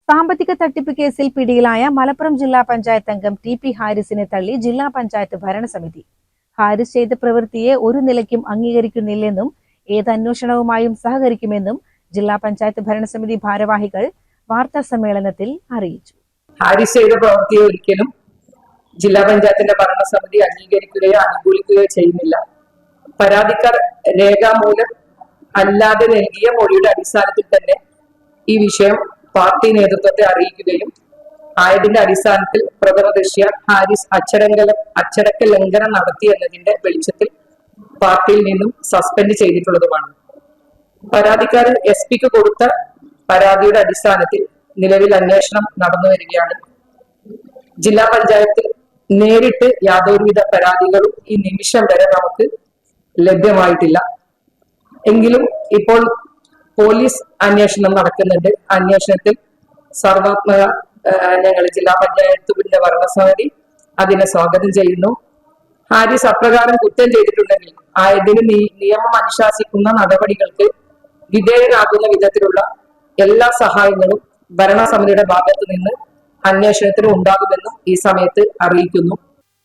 സാമ്പത്തിക തട്ടിപ്പ് കേസിൽ പിടിയിലായ മലപ്പുറം ജില്ലാ പഞ്ചായത്ത് അംഗം ടി പി ഹാരിസിനെ തള്ളി ജില്ലാ പഞ്ചായത്ത് ഭരണസമിതി. ഹാരിസ് ചെയ്ത പ്രവൃത്തിയെ ഒരു നിലയ്ക്കും അംഗീകരിക്കുന്നില്ലെന്നും ഏത് അന്വേഷണവുമായും സഹകരിക്കുമെന്നും ജില്ലാ പഞ്ചായത്ത് ഭരണസമിതി ഭാരവാഹികൾ വാർത്താ സമ്മേളനത്തിൽ അറിയിച്ചു. ഹാരിസ് ചെയ്ത പ്രവൃത്തിയെ ഒരിക്കലും ജില്ലാ പഞ്ചായത്തിന്റെ ഭരണസമിതി അംഗീകരിക്കുകയോ അനുകൂലിക്കുകയോ ചെയ്യുന്നില്ല. പരാതിക്കാർ രേഖാമൂലം അല്ലാതെ നൽകിയ മൊഴിയുടെ അടിസ്ഥാനത്തിൽ തന്നെ ഈ വിഷയം പാർട്ടി നേതൃത്വത്തെ അറിയിക്കുകയും ആയതിന്റെ അടിസ്ഥാനത്തിൽ പ്രഥമദൃഷ്ട്യാ ഹാരിസ് അച്ചടക്ക ലംഘനം നടത്തി എന്നതിന്റെ വെളിച്ചത്തിൽ പാർട്ടിയിൽ നിന്നും സസ്പെൻഡ് ചെയ്തിട്ടുള്ളതുമാണ്. പരാതിക്കാർ എസ് പിക്ക് കൊടുത്ത പരാതിയുടെ അടിസ്ഥാനത്തിൽ നിലവിൽ അന്വേഷണം നടന്നു വരികയാണ്. ജില്ലാ പഞ്ചായത്തിൽ നേരിട്ട് യാതൊരുവിധ പരാതികളും ഈ നിമിഷം വരെ നമുക്ക് ലഭ്യമായിട്ടില്ല. എങ്കിലും ഇപ്പോൾ പോലീസ് അന്വേഷണം നടക്കുന്നുണ്ട്. അന്വേഷണത്തിൽ സർവാത്മക ഞങ്ങൾ ജില്ലാ പഞ്ചായത്തിന്റെ ഭരണസമിതി അതിനെ സ്വാഗതം ചെയ്യുന്നു. ഹാരിസ് അപ്രകാരം കുറ്റം ചെയ്തിട്ടുണ്ടെങ്കിൽ ആയതിന് നിയമം അനുശാസിക്കുന്ന നടപടികൾക്ക് വിധേയരാകുന്ന വിധത്തിലുള്ള എല്ലാ സഹായങ്ങളും ഭരണസമിതിയുടെ ഭാഗത്തു നിന്ന് അന്വേഷണത്തിന് ഉണ്ടാകുമെന്നും ഈ സമയത്ത് അറിയിക്കുന്നു.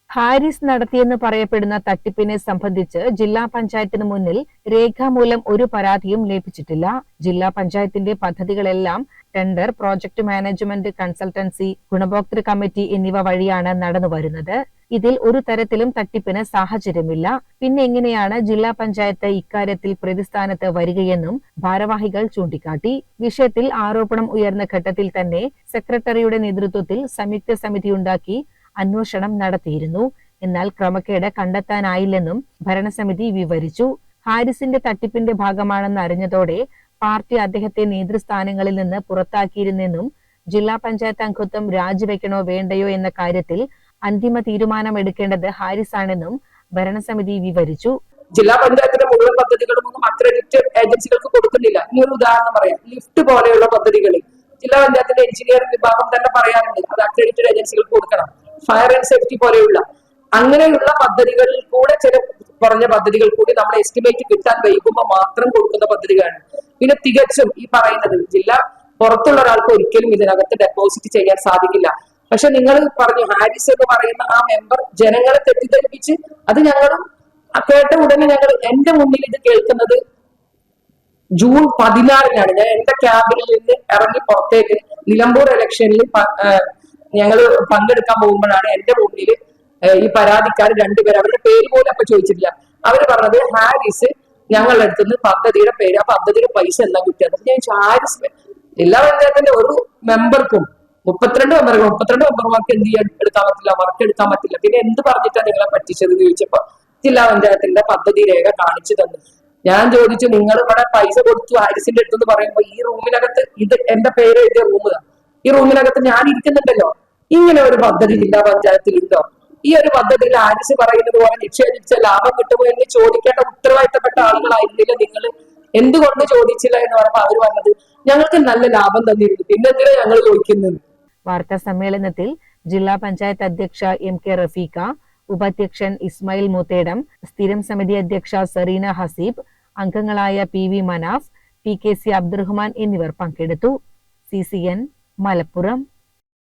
ഹാരിസ് നടത്തിയെന്ന് പറയപ്പെടുന്ന തട്ടിപ്പിനെ സംബന്ധിച്ച് ജില്ലാ പഞ്ചായത്തിന് മുന്നിൽ രേഖാമൂലം ഒരു പരാതിയും ലഭിച്ചിട്ടില്ല. ജില്ലാ പഞ്ചായത്തിന്റെ പദ്ധതികളെല്ലാം ടെൻഡർ, പ്രോജക്ട് മാനേജ്മെന്റ് കൺസൾട്ടൻസി, ഗുണഭോക്തൃ കമ്മിറ്റി എന്നിവ വഴിയാണ് നടന്നുവരുന്നത്. ഇതിൽ ഒരു തരത്തിലും തട്ടിപ്പിന് സാഹചര്യമില്ല. പിന്നെ എങ്ങനെയാണ് ജില്ലാ പഞ്ചായത്ത് ഇക്കാര്യത്തിൽ പ്രതിസ്ഥാനത്ത് വരികയെന്നും ഭാരവാഹികൾ ചൂണ്ടിക്കാട്ടി. വിഷയത്തിൽ ആരോപണം ഉയർന്ന ഘട്ടത്തിൽ തന്നെ സെക്രട്ടറിയുടെ നേതൃത്വത്തിൽ സംയുക്ത സമിതിയുണ്ടാക്കി അന്വേഷണം നടത്തിയിരുന്നു. എന്നാൽ ക്രമക്കേട് കണ്ടെത്താനായില്ലെന്നും ഭരണസമിതി വിവരിച്ചു. ഹാരിസിന്റെ തട്ടിപ്പിന്റെ ഭാഗമാണെന്ന് അറിഞ്ഞതോടെ പാർട്ടി അദ്ദേഹത്തെ നേതൃസ്ഥാനങ്ങളിൽ നിന്ന് പുറത്താക്കിയിരുന്നെന്നും ജില്ലാ പഞ്ചായത്ത് അംഗത്വം രാജിവെക്കണോ വേണ്ടയോ എന്ന കാര്യത്തിൽ അന്തിമ തീരുമാനമെടുക്കേണ്ടത് ഹാരിസ് ആണെന്നും ഭരണസമിതി വിവരിച്ചു. ജില്ലാ പഞ്ചായത്തിന്റെ മുഴുവൻ പദ്ധതികളും ഒന്നും അക്രഡിറ്റഡ് ഏജൻസികൾക്ക് കൊടുക്കുന്നില്ല. ഈ ഒരു ഉദാഹരണം പറയാം. ലിഫ്റ്റ് പോലെയുള്ള പദ്ധതികൾ ജില്ലാ പഞ്ചായത്തിന്റെ എഞ്ചിനീയറിംഗ് വിഭാഗം തന്നെ പറയാറുണ്ട് അത് അക്രഡിറ്റഡ് ഏജൻസികൾക്ക് കൊടുക്കണം. ഫയർ ആൻഡ് സേഫ്റ്റി പോലെയുള്ള അങ്ങനെയുള്ള പദ്ധതികളിൽ കൂടെ ചില കുറഞ്ഞ പദ്ധതികൾ കൂടി നമ്മൾ എസ്റ്റിമേറ്റ് കിട്ടാൻ വൈകുമ്പോൾ മാത്രം കൊടുക്കുന്ന പദ്ധതികളാണ്. പിന്നെ തികച്ചും ഈ പറയുന്നത് ജില്ല പുറത്തുള്ള ഒരാൾക്ക് ഒരിക്കലും ഇതിനകത്ത് ഡെപ്പോസിറ്റ് ചെയ്യാൻ സാധിക്കില്ല. പക്ഷെ നിങ്ങൾ പറഞ്ഞു ഹാരിസ് എന്ന് പറയുന്ന ആ മെമ്പർ ജനങ്ങളെ തെറ്റിദ്ധരിപ്പിച്ച് അത് ഞങ്ങളും കേട്ട ഉടനെ എന്റെ മുന്നിൽ ഇത് കേൾക്കുന്നത് ജൂൺ 16-നാണ്. ഞാൻ എന്റെ ക്യാബിനിൽ നിന്ന് ഇറങ്ങി പുറത്തേക്ക് നിലമ്പൂർ ഇലക്ഷനിൽ ഞങ്ങൾ പങ്കെടുക്കാൻ പോകുമ്പോഴാണ് എന്റെ മുന്നിൽ ഈ പരാതിക്കാർ രണ്ടുപേർ, അവരുടെ പേര് പോലും അപ്പൊ ചോദിച്ചിട്ടില്ല, അവര് പറഞ്ഞത് ഹാരിസ് ഞങ്ങളുടെ അടുത്തുനിന്ന് പദ്ധതിയുടെ പേര്, ആ പദ്ധതിയുടെ പൈസ എല്ലാം കിട്ടിയത്. ഞാൻ ഹാരിസ് ജില്ലാ പഞ്ചായത്തിന്റെ ഒരു മെമ്പർക്കും 32 മെമ്പർമാർക്ക് എന്ത് ചെയ്യാൻ എടുക്കാൻ പറ്റില്ല, വർക്ക് എടുക്കാൻ പറ്റില്ല. പിന്നെ എന്ത് പറഞ്ഞിട്ടാണ് നിങ്ങളെ പറ്റിച്ചത് എന്ന് ചോദിച്ചപ്പോ ജില്ലാ പഞ്ചായത്തിന്റെ പദ്ധതി രേഖ കാണിച്ചു തന്നു. ഞാൻ ചോദിച്ചു നിങ്ങൾ ഇവിടെ പൈസ കൊടുത്തു ഹാരിസിന്റെ അടുത്ത് പറയുമ്പോ ഈ റൂമിനകത്ത് ഇത് എന്റെ പേര് എഴുതിയ റൂമാണ്, ഈ റൂമിനകത്ത് ഞാൻ ഇരിക്കുന്നുണ്ടല്ലോ, ഇങ്ങനെ ഒരു പദ്ധതി ജില്ലാ പഞ്ചായത്തിലുണ്ടോ? ഈ ഒരു പദ്ധതിയിൽ ഹാരിസ് പറയുന്നത് പോലെ നിക്ഷേപിച്ച ലാഭം കിട്ടുമോ എന്ന് ചോദിക്കേണ്ട ഉത്തരവാദിത്തപ്പെട്ട ആളുകളായിരുന്നില്ല നിങ്ങൾ, എന്തുകൊണ്ട് ചോദിച്ചില്ല എന്ന് പറഞ്ഞപ്പോ അവര് പറഞ്ഞത് ഞങ്ങൾക്ക് നല്ല ലാഭം തന്നിരുന്നു, പിന്നെന്തിനാ ഞങ്ങൾ ചോദിക്കുന്നത്. വാർത്താ സമ്മേളനത്തിൽ ജില്ലാ പഞ്ചായത്ത് അധ്യക്ഷ എം കെ റഫീഖ, ഉപാധ്യക്ഷൻ ഇസ്മായിൽ മൂത്തേടം, സ്ഥിരം സമിതി അധ്യക്ഷ സെറീന ഹസീബ്, അംഗങ്ങളായ P V Manaf, P K C Abdurahman എന്നിവർ പങ്കെടുത്തു. CCN മലപ്പുറം.